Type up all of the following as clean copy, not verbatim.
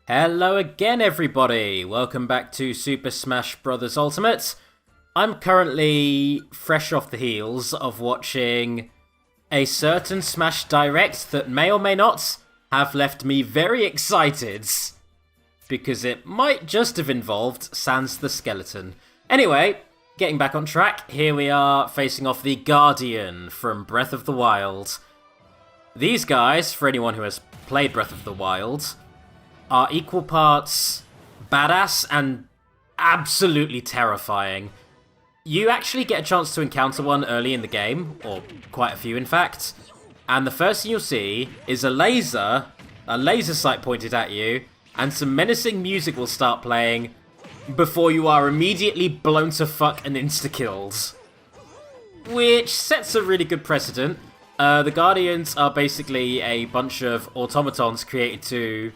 Hello again, everybody! Welcome back to Super Smash Bros. Ultimate. I'm currently fresh off the heels of watching a certain Smash Direct that may or may not have left me very excited, because it might just have involved Sans the Skeleton. Anyway, getting back on track, here we are facing off the Guardian from Breath of the Wild. These guys, for anyone who has played Breath of the Wild, are equal parts badass and absolutely terrifying. You actually get a chance to encounter one early in the game, or quite a few in fact, and the first thing you'll see is a laser sight pointed at you, and some menacing music will start playing before you are immediately blown to fuck and insta-killed. Which sets a really good precedent. The Guardians are basically a bunch of automatons created to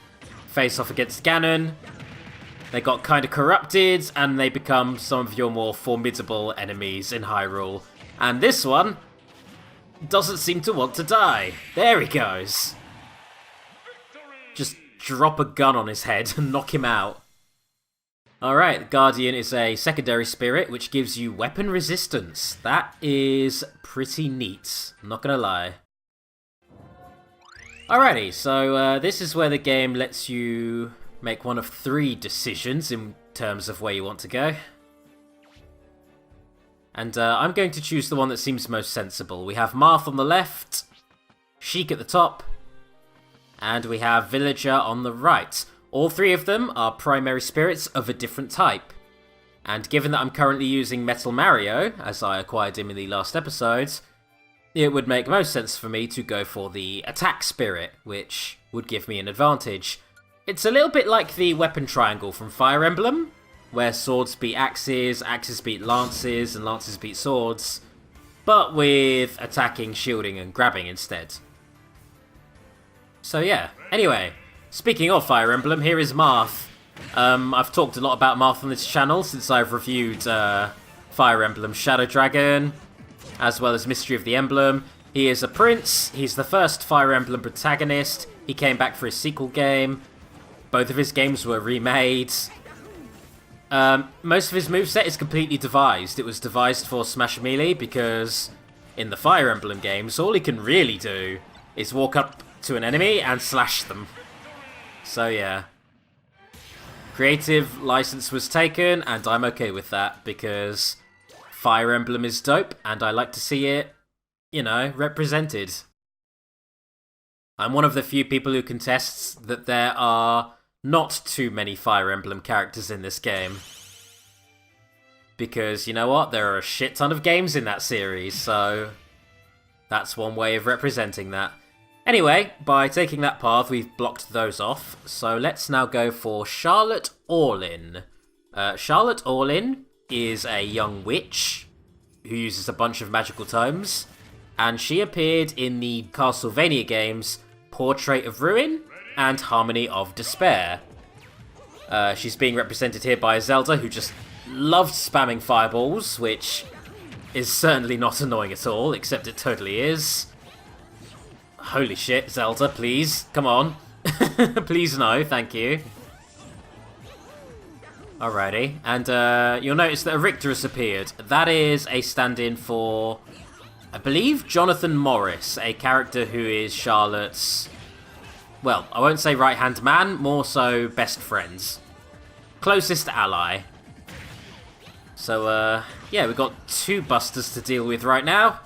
face off against Ganon. They got kind of corrupted, and they become some of your more formidable enemies in Hyrule. And this one doesn't seem to want to die. There he goes. Just drop a gun on his head and knock him out. Alright, the Guardian is a secondary spirit, which gives you weapon resistance. That is pretty neat, I'm not gonna lie. Alrighty, so this is where the game lets you make one of 3 decisions in terms of where you want to go. And I'm going to choose the one that seems most sensible. We have Marth on the left, Sheik at the top, and we have Villager on the right. All 3 of them are primary spirits of a different type. And given that I'm currently using Metal Mario, as I acquired him in the last episode, it would make most sense for me to go for the attack spirit, which would give me an advantage. It's a little bit like the weapon triangle from Fire Emblem, where swords beat axes, axes beat lances, and lances beat swords, but with attacking, shielding, and grabbing instead. So yeah, anyway, speaking of Fire Emblem, here is Marth. I've talked a lot about Marth on this channel since I've reviewed Fire Emblem Shadow Dragon, as well as Mystery of the Emblem. He is a prince, he's the first Fire Emblem protagonist, he came back for his sequel game, both of his games were remade. Most of his moveset is completely devised. It was devised for Smash Melee because in the Fire Emblem games, all he can really do is walk up to an enemy and slash them. So yeah. Creative license was taken, and I'm okay with that, because Fire Emblem is dope, and I like to see it, you know, represented. I'm one of the few people who contests that there are not too many Fire Emblem characters in this game. Because, you know what, there are a shit ton of games in that series, so that's one way of representing that. Anyway, by taking that path, we've blocked those off, so let's now go for Charlotte Orlin. Charlotte Orlin is a young witch who uses a bunch of magical tomes, and she appeared in the Castlevania games Portrait of Ruin and Harmony of Despair. She's being represented here by Zelda, who just loves spamming fireballs, which is certainly not annoying at all, except it totally is. Holy shit, Zelda, please, come on. Please no, thank you. Alrighty, and you'll notice that a Richter has appeared. That is a stand-in for, I believe, Jonathan Morris, a character who is Charlotte's, well, I won't say right-hand man, more so best friends. Closest ally. So, yeah, we've got 2 busters to deal with right now.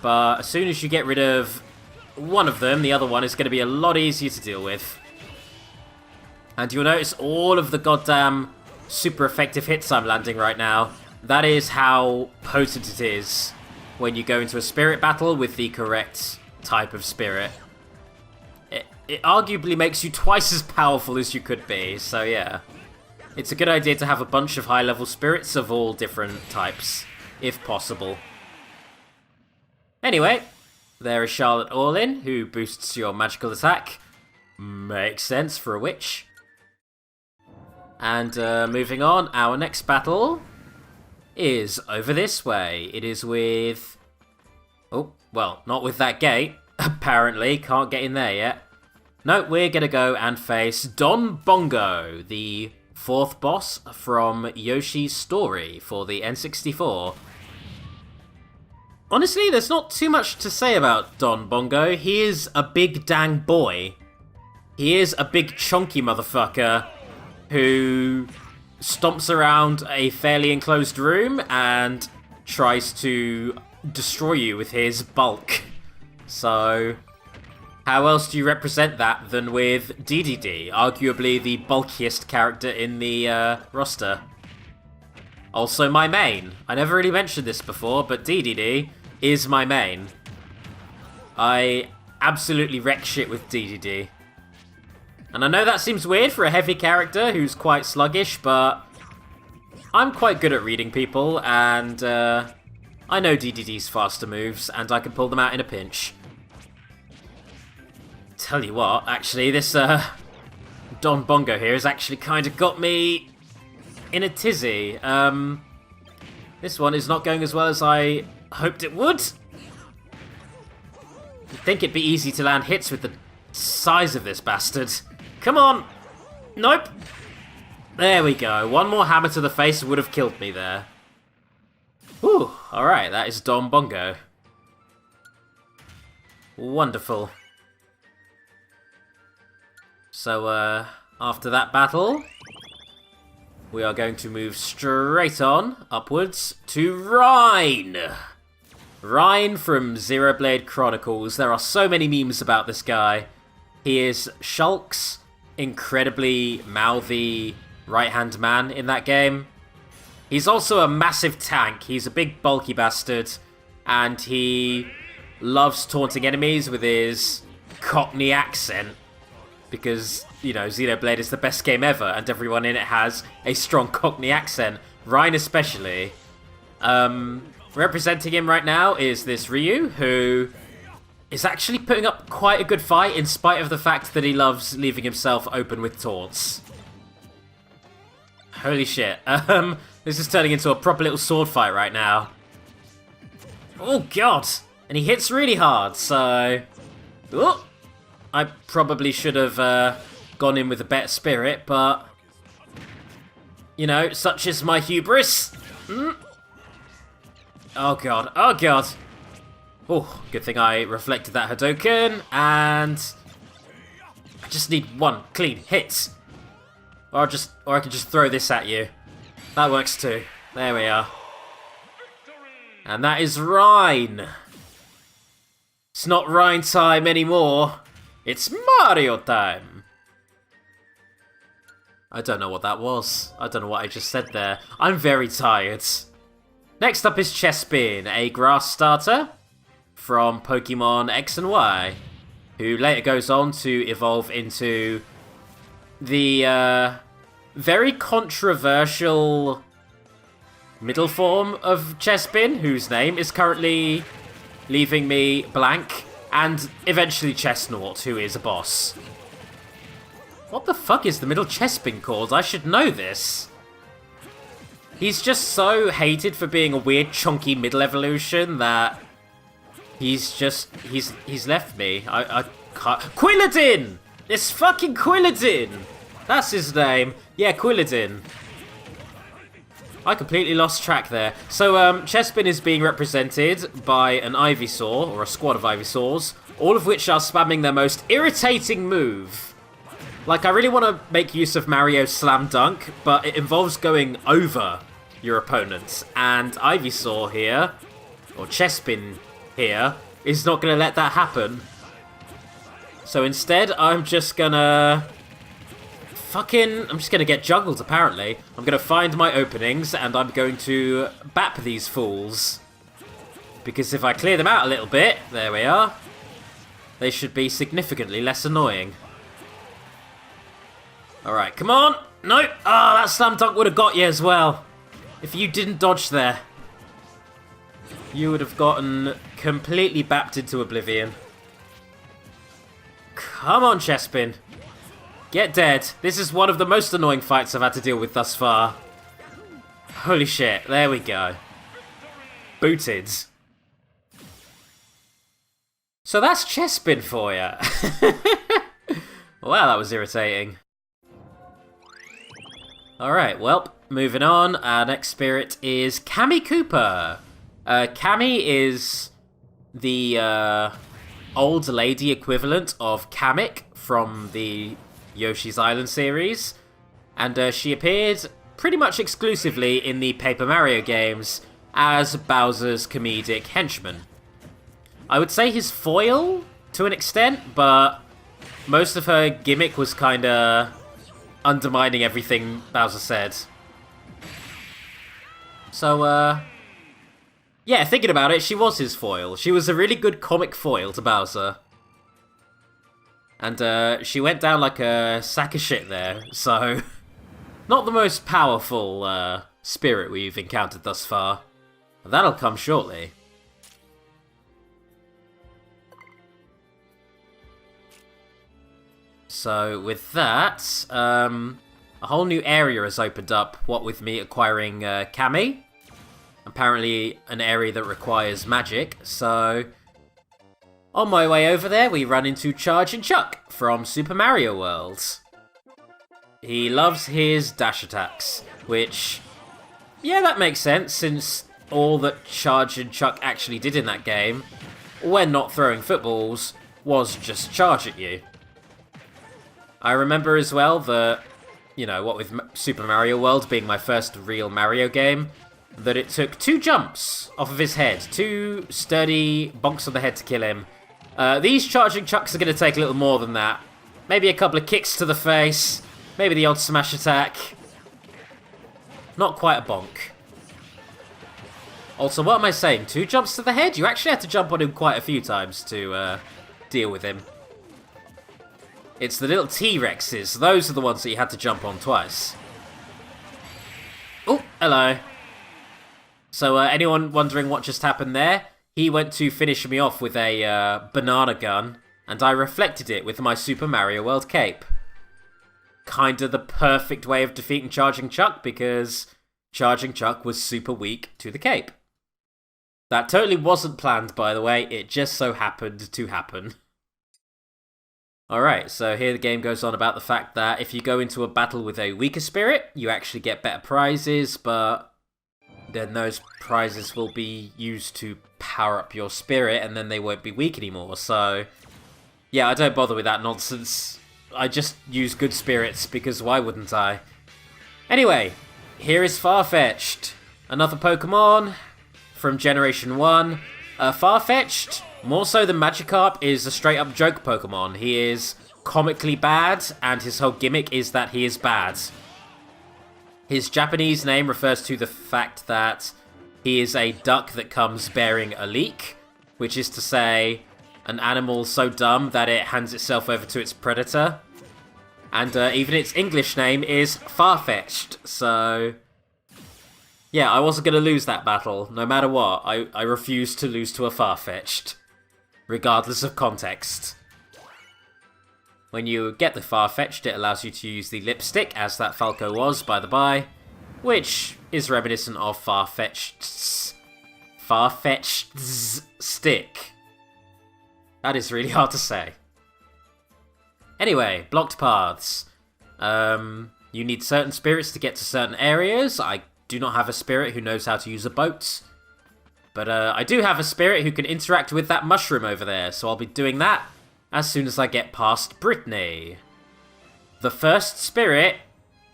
But as soon as you get rid of one of them, the other one is going to be a lot easier to deal with. And you'll notice all of the goddamn super effective hits I'm landing right now. That is how potent it is when you go into a spirit battle with the correct type of spirit. It arguably makes you twice as powerful as you could be, so yeah. It's a good idea to have a bunch of high-level spirits of all different types, if possible. Anyway, there is Charlotte Orlin, who boosts your magical attack. Makes sense for a witch. And moving on, our next battle is over this way. It is with... Oh, well, not with that gate. Apparently, can't get in there yet. No, we're gonna go and face Don Bongo, the 4th boss from Yoshi's Story for the N64. Honestly, there's not too much to say about Don Bongo. He is a big dang boy. He is a big chunky motherfucker who stomps around a fairly enclosed room and tries to destroy you with his bulk. So, how else do you represent that than with DDD, arguably the bulkiest character in the roster? Also my main. I never really mentioned this before, but DDD is my main. I absolutely wreck shit with DDD. And I know that seems weird for a heavy character who's quite sluggish, but I'm quite good at reading people, and I know DDD's faster moves, and I can pull them out in a pinch. Tell you what, actually, this Don Bongo here has actually kind of got me in a tizzy. This one is not going as well as I hoped it would. You'd think it'd be easy to land hits with the size of this bastard. Come on! Nope! There we go. One more hammer to the face would have killed me there. Whew, alright, that is Don Bongo. Wonderful. So, after that battle, we are going to move straight on, upwards, to Rhine! Rhine from Xenoblade Chronicles. There are so many memes about this guy. He is Shulk's incredibly mouthy right-hand man in that game. He's also a massive tank. He's a big bulky bastard, and he loves taunting enemies with his Cockney accent, because, you know, Xenoblade is the best game ever, and everyone in it has a strong Cockney accent. Rhine especially. Representing him right now is this Ryu, who is actually putting up quite a good fight in spite of the fact that he loves leaving himself open with taunts. Holy shit. This is turning into a proper little sword fight right now. Oh god! And he hits really hard, so... Ooh. I probably should have gone in with a better spirit, but... You know, such is my hubris. Oh god, oh god. Oh, good thing I reflected that Hadouken, and I just need one clean hit. Or I can just throw this at you. That works too. There we are. And that is Rhine. It's not Rhine time anymore. It's Mario time. I don't know what that was. I don't know what I just said there. I'm very tired. Next up is Chespin, a grass starter from Pokemon X and Y, who later goes on to evolve into the very controversial middle form of Chespin, whose name is currently leaving me blank, and eventually Chestnut, who is a boss. What the fuck is the middle Chespin called? I should know this. He's just so hated for being a weird chunky middle evolution that he's left me. I can't... Quilladin! It's fucking Quilladin! That's his name. Yeah, Quilladin. I completely lost track there. So, Chespin is being represented by an Ivysaur, or a squad of Ivysaurs, all of which are spamming their most irritating move. Like, I really want to make use of Mario's Slam Dunk, but it involves going over your opponents. And Ivysaur here, or Chespin here, is not going to let that happen. So instead, I'm just gonna... I'm just gonna get juggled, apparently. I'm gonna find my openings, and I'm going to bap these fools. Because if I clear them out a little bit, there we are, they should be significantly less annoying. Alright, come on! Nope! Ah, that Slam Dunk would have got you as well. If you didn't dodge there, you would have gotten completely bapped into oblivion. Come on, Chespin. Get dead. This is one of the most annoying fights I've had to deal with thus far. Holy shit, there we go. Booted. So that's Chespin for you. Wow, that was irritating. Alright, well, moving on. Our next spirit is Cammy Cooper. Cammy is the old lady equivalent of Kamek from the Yoshi's Island series. And she appeared pretty much exclusively in the Paper Mario games as Bowser's comedic henchman. I would say his foil to an extent, but most of her gimmick was kinda undermining everything Bowser said. So, yeah, thinking about it, she was his foil. She was a really good comic foil to Bowser. And, she went down like a sack of shit there, so not the most powerful, spirit we've encountered thus far. That'll come shortly. So, with that, a whole new area has opened up, what with me acquiring Cammy. Apparently an area that requires magic, so on my way over there we run into Charge and Chuck from Super Mario World. He loves his dash attacks, which, yeah, that makes sense, since all that Charge and Chuck actually did in that game, when not throwing footballs, was just charge at you. I remember as well that, you know, what with Super Mario World being my first real Mario game, that it took 2 jumps off of his head, 2 sturdy bonks on the head to kill him. These charging chucks are going to take a little more than that. Maybe a couple of kicks to the face, maybe the odd smash attack. Not quite a bonk. Also, what am I saying? 2 jumps to the head? You actually had to jump on him quite a few times to deal with him. It's the little T-Rexes. Those are the ones that you had to jump on twice. Oh, hello. So, anyone wondering what just happened there? He went to finish me off with a banana gun, and I reflected it with my Super Mario World cape. Kinda the perfect way of defeating Charging Chuck, because Charging Chuck was super weak to the cape. That totally wasn't planned, by the way. It just so happened to happen. Alright, so here the game goes on about the fact that if you go into a battle with a weaker spirit, you actually get better prizes, but then those prizes will be used to power up your spirit, and then they won't be weak anymore, so yeah, I don't bother with that nonsense. I just use good spirits, because why wouldn't I? Anyway, here is Farfetch'd, another Pokemon from Generation 1. Farfetch'd, more so than Magikarp, is a straight-up joke Pokemon. He is comically bad, and his whole gimmick is that he is bad. His Japanese name refers to the fact that he is a duck that comes bearing a leek, which is to say, an animal so dumb that it hands itself over to its predator. And even its English name is Farfetch'd, so yeah, I wasn't going to lose that battle, no matter what. I refused to lose to a Farfetch'd, regardless of context. When you get the Farfetch'd, it allows you to use the lipstick, as that Falco was, by the by, which is reminiscent of Farfetch'd's stick. That is really hard to say. Anyway, blocked paths. You need certain spirits to get to certain areas. I do not have a spirit who knows how to use a boat. But I do have a spirit who can interact with that mushroom over there, so I'll be doing that as soon as I get past Brittany. The first spirit,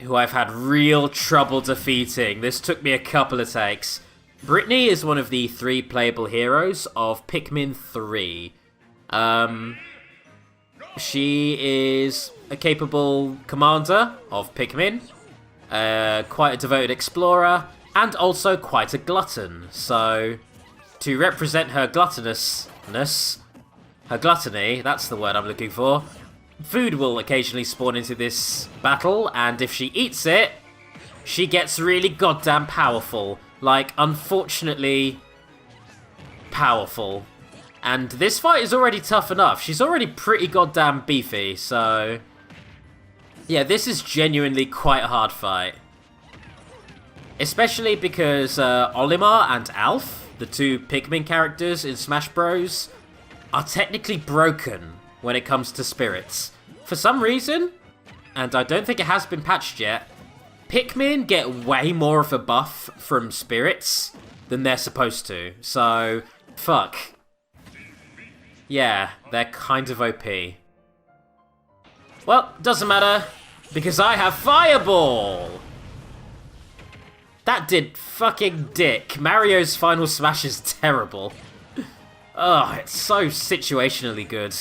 who I've had real trouble defeating. This took me a couple of takes. Brittany is one of the 3 playable heroes of Pikmin 3. She is a capable commander of Pikmin, quite a devoted explorer, and also quite a glutton. So, to represent her gluttonousness, her gluttony, that's the word I'm looking for, food will occasionally spawn into this battle, and if she eats it, she gets really goddamn powerful. Like, unfortunately powerful. And this fight is already tough enough. She's already pretty goddamn beefy, so yeah, this is genuinely quite a hard fight. Especially because Olimar and Alf, the 2 Pikmin characters in Smash Bros, are technically broken when it comes to spirits. for some reason, and I don't think it has been patched yet, Pikmin get way more of a buff from spirits than they're supposed to. So, fuck. Yeah, they're kind of OP. Well, doesn't matter, because I have Fireball! That did fucking dick. Mario's final smash is terrible. Ugh, it's so situationally good.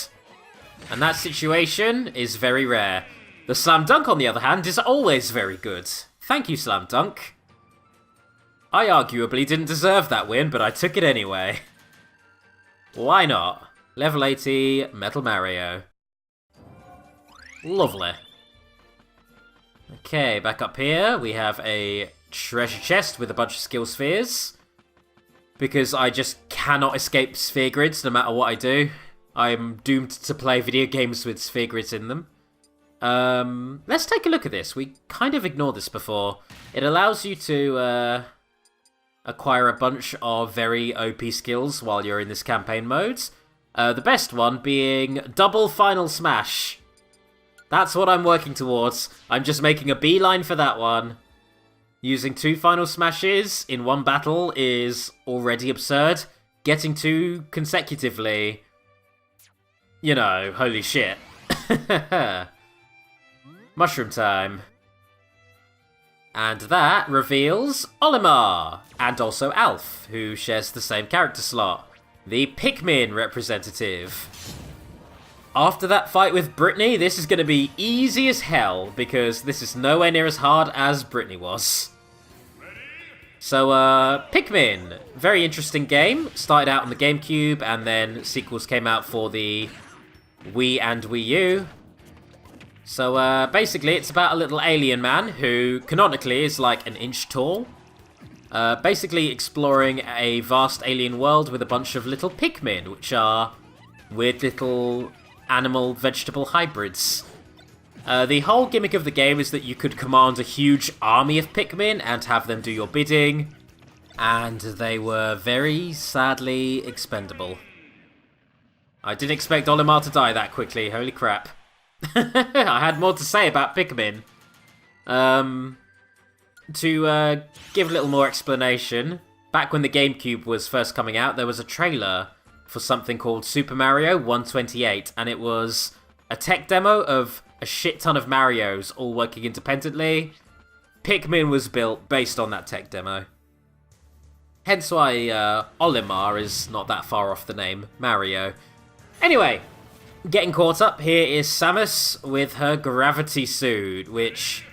And that situation is very rare. The Slam Dunk, on the other hand, is always very good. Thank you, Slam Dunk. I arguably didn't deserve that win, but I took it anyway. Why not? Level 80, Metal Mario. Lovely. Okay, back up here, we have a treasure chest with a bunch of skill spheres. Because I just cannot escape sphere grids no matter what I do. I'm doomed to play video games with sphere grids in them. Let's take a look at this. We kind of ignored this before. It allows you to acquire a bunch of very OP skills while you're in this campaign mode. The best one being double final smash. That's what I'm working towards. I'm just making a beeline for that one. Using 2 final smashes in one battle is already absurd. Getting 2 consecutively, you know, holy shit. Mushroom time. And that reveals Olimar, and also Alf, who shares the same character slot. The Pikmin representative. After that fight with Brittany, this is going to be easy as hell, because this is nowhere near as hard as Brittany was. So, Pikmin. Very interesting game. Started out on the GameCube, and then sequels came out for the Wii and Wii U. So, basically, it's about a little alien man who, canonically, is like an inch tall. Basically exploring a vast alien world with a bunch of little Pikmin, which are weird little animal-vegetable hybrids. The whole gimmick of the game is that you could command a huge army of Pikmin and have them do your bidding, and they were very sadly expendable. I didn't expect Olimar to die that quickly, holy crap. I had more to say about Pikmin. To give a little more explanation, back when the GameCube was first coming out, there was a trailer for something called Super Mario 128, and it was a tech demo of a shit ton of Marios all working independently. Pikmin was built based on that tech demo. Hence why Olimar is not that far off the name Mario. Anyway, getting caught up, here is Samus with her gravity suit, which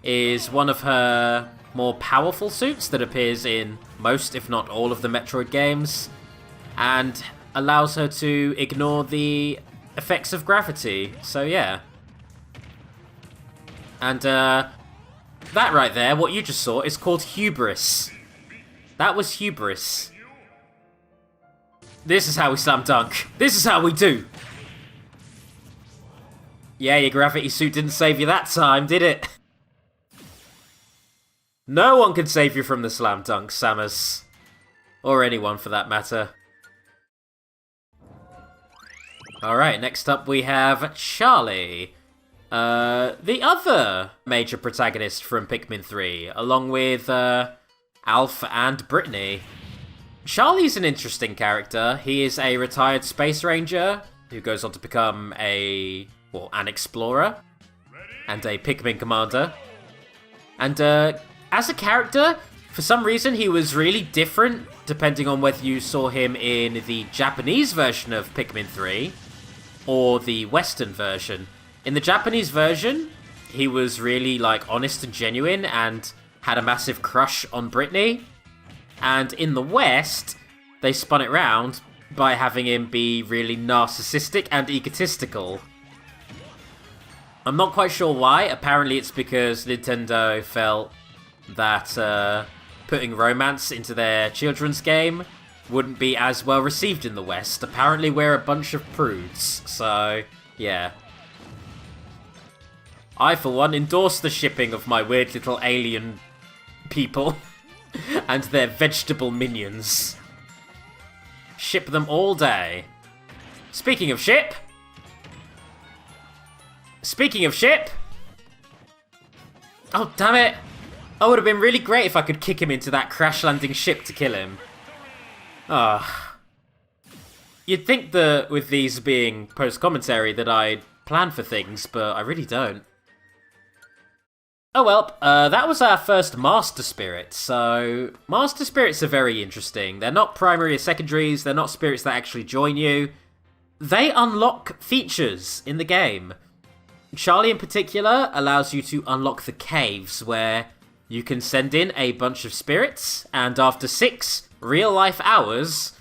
is one of her more powerful suits that appears in most, if not all, of the Metroid games, and allows her to ignore the effects of gravity. So yeah. And that right there, what you just saw, is called hubris. That was hubris. This is how we slam dunk. This is how we do. Yeah, your gravity suit didn't save you that time, did it? No one can save you from the slam dunk, Samus. Or anyone, for that matter. Alright, next up we have Charlie. The other major protagonist from Pikmin 3, along with Alf and Brittany. Charlie's an interesting character. He is a retired space ranger who goes on to become an explorer and a Pikmin commander. And as a character, for some reason he was really different depending on whether you saw him in the Japanese version of Pikmin 3 or the Western version. In the Japanese version, he was really honest and genuine and had a massive crush on Brittany. And in the West, they spun it round by having him be really narcissistic and egotistical. I'm not quite sure why. Apparently it's because Nintendo felt that putting romance into their children's game wouldn't be as well received in the West. Apparently we're a bunch of prudes, so yeah. I, for one, endorse the shipping of my weird little alien people and their vegetable minions. Ship them all day. Speaking of ship, Speaking of ship... Oh, damn it! Oh, it would have been really great if I could kick him into that crash-landing ship to kill him. Ah. You'd think that with these being post-commentary that I'd plan for things, but I really don't. Oh well, that was our first Master Spirit. So, Master Spirits are very interesting. They're not primary or secondaries, they're not spirits that actually join you. They unlock features in the game. Charlie in particular allows you to unlock the caves, where you can send in a bunch of spirits, and after 6 real-life hours,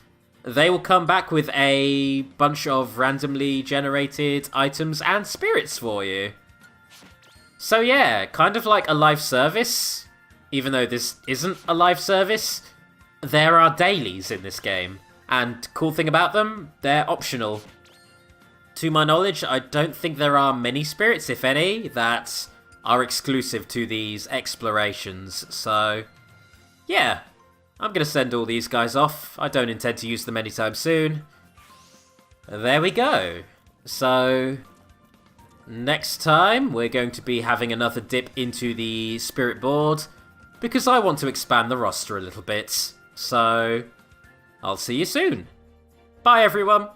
they will come back with a bunch of randomly generated items and spirits for you. So yeah, kind of like a live service, even though this isn't a live service, there are dailies in this game, and cool thing about them, they're optional. To my knowledge, I don't think there are many spirits, if any, that are exclusive to these explorations, so yeah, I'm going to send all these guys off. I don't intend to use them anytime soon. There we go. So, next time we're going to be having another dip into the spirit board, because I want to expand the roster a little bit, so I'll see you soon. Bye everyone!